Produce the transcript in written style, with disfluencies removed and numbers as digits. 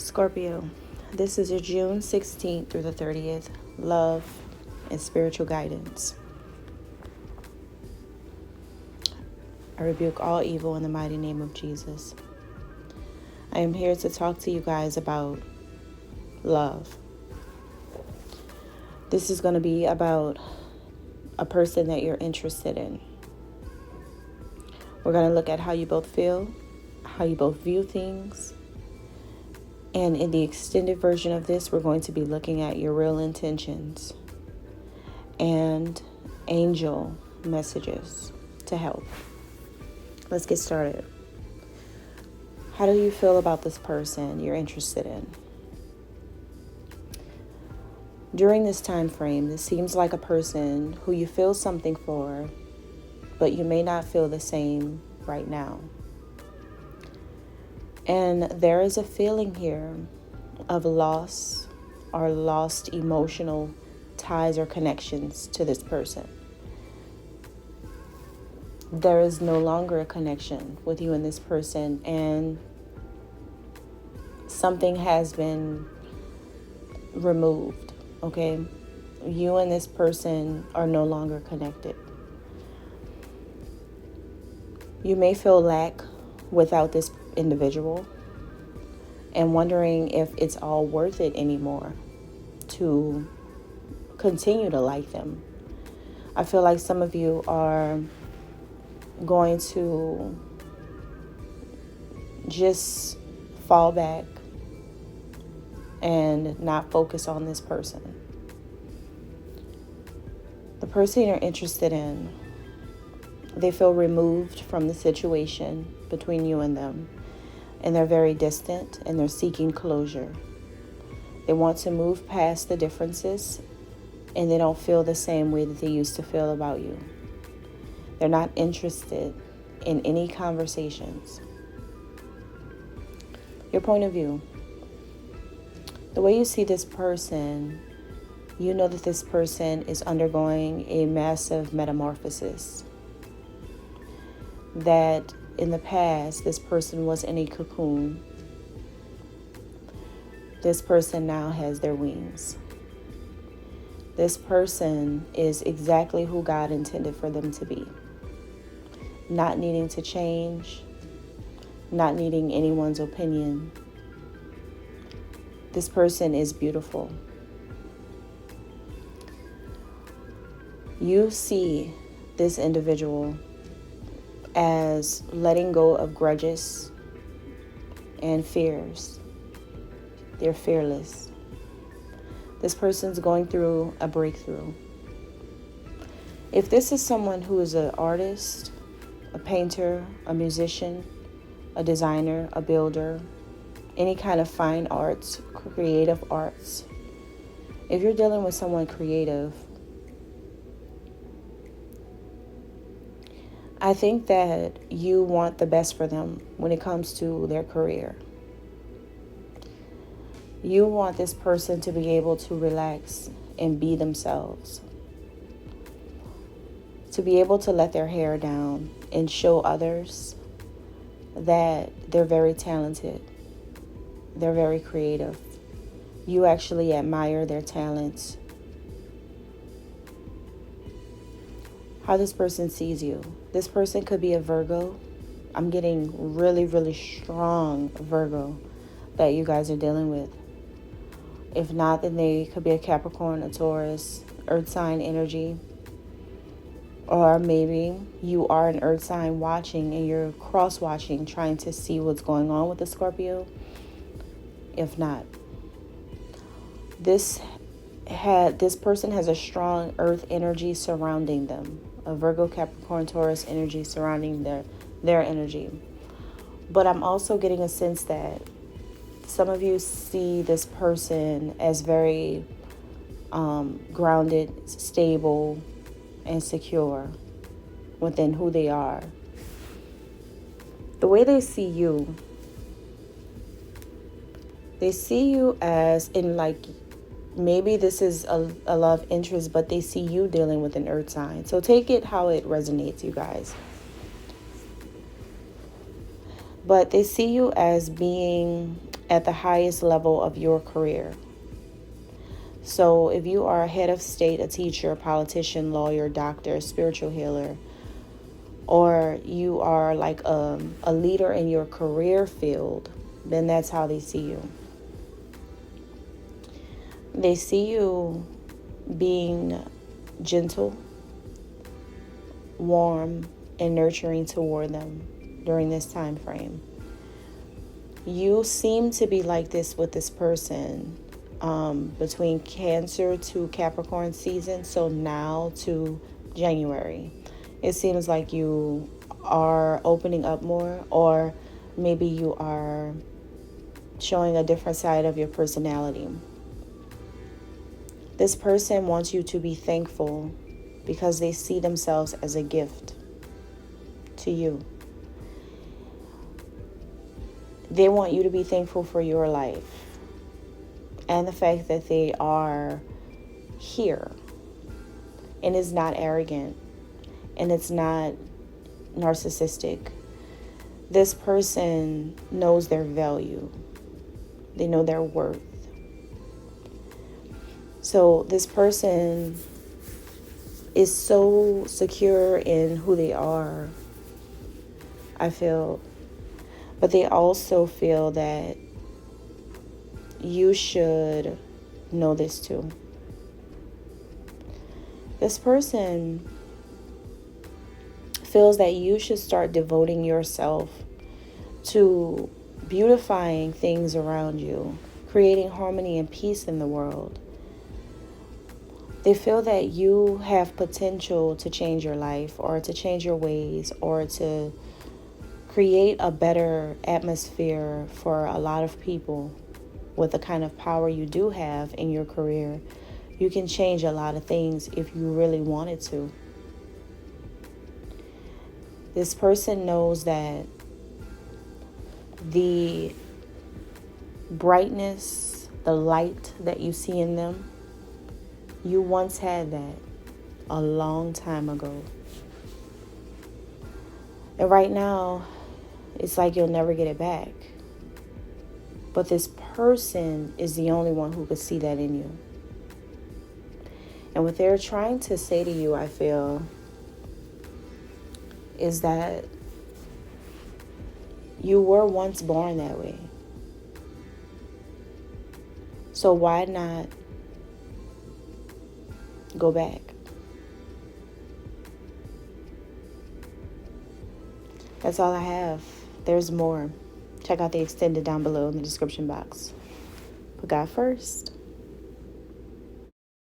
Scorpio, this is your June 16th through the 30th love and spiritual guidance. I rebuke all evil in the mighty name of Jesus. I am here to talk to you guys about love. This is going to be about a person that you're interested in. We're going to look at how you both feel, how you both view things. And in the extended version of this, we're going to be looking at your real intentions and angel messages to help. Let's get started. How do you feel about this person you're interested in? During this time frame, this seems like a person who you feel something for, but you may not feel the same right now. And there is a feeling here of loss or lost emotional ties or connections to this person. There is no longer a connection with you and this person, and something has been removed, okay? You and this person are no longer connected. You may feel lack without this individual and wondering if it's all worth it anymore to continue to like them. I feel like some of you are going to just fall back and not focus on this person. The person you're interested in, they feel removed from the situation between you and them, and they're very distant and they're seeking closure. They want to move past the differences, and they don't feel the same way that they used to feel about you. They're not interested in any conversations. Your point of view. The way you see this person, you know that this person is undergoing a massive metamorphosis. That in the past, this person was in a cocoon. This person now has their wings. This person is exactly who God intended for them to be. Not needing to change, not needing anyone's opinion. This person is beautiful. You see this individual as letting go of grudges and fears. They're fearless. This person's going through a breakthrough. If this is someone who is an artist, a painter, a musician, a designer, a builder, any kind of fine arts, creative arts, if you're dealing with someone creative, I think that you want the best for them when it comes to their career. You want this person to be able to relax and be themselves. To be able to let their hair down and show others that they're very talented. They're very creative. You actually admire their talents. How this person sees you. This person could be a Virgo. I'm getting really, really strong Virgo that you guys are dealing with. If not, then they could be a Capricorn, a Taurus, Earth sign energy. Or maybe you are an Earth sign watching and you're cross-watching, trying to see what's going on with the Scorpio. If not, this person has a strong Earth energy surrounding them. A Virgo, Capricorn, Taurus energy surrounding their energy. But I'm also getting a sense that some of you see this person as very grounded, stable, and secure within who they are. The way they see you as in like, maybe this is a love interest, but they see you dealing with an Earth sign. So take it how it resonates, you guys. But they see you as being at the highest level of your career. So if you are a head of state, a teacher, a politician, lawyer, doctor, spiritual healer, or you are like a leader in your career field, then that's how they see you. They see you being gentle, warm, and nurturing toward them during this time frame. You seem to be like this with this person between Cancer to Capricorn season, so now to January. It seems like you are opening up more, or maybe you are showing a different side of your personality. This person wants you to be thankful because they see themselves as a gift to you. They want you to be thankful for your life and the fact that they are here. And it's not arrogant and it's not narcissistic. This person knows their value. They know their worth. So this person is so secure in who they are, I feel. But they also feel that you should know this too. This person feels that you should start devoting yourself to beautifying things around you, creating harmony and peace in the world. They feel that you have potential to change your life or to change your ways or to create a better atmosphere for a lot of people. With the kind of power you do have in your career, you can change a lot of things if you really wanted to. This person knows that the brightness, the light that you see in them, you once had that a long time ago. And right now, it's like you'll never get it back. But this person is the only one who could see that in you. And what they're trying to say to you, I feel, is that you were once born that way. So why not go back? That's all I have. There's more. Check out the extended down below in the description box. Put God first.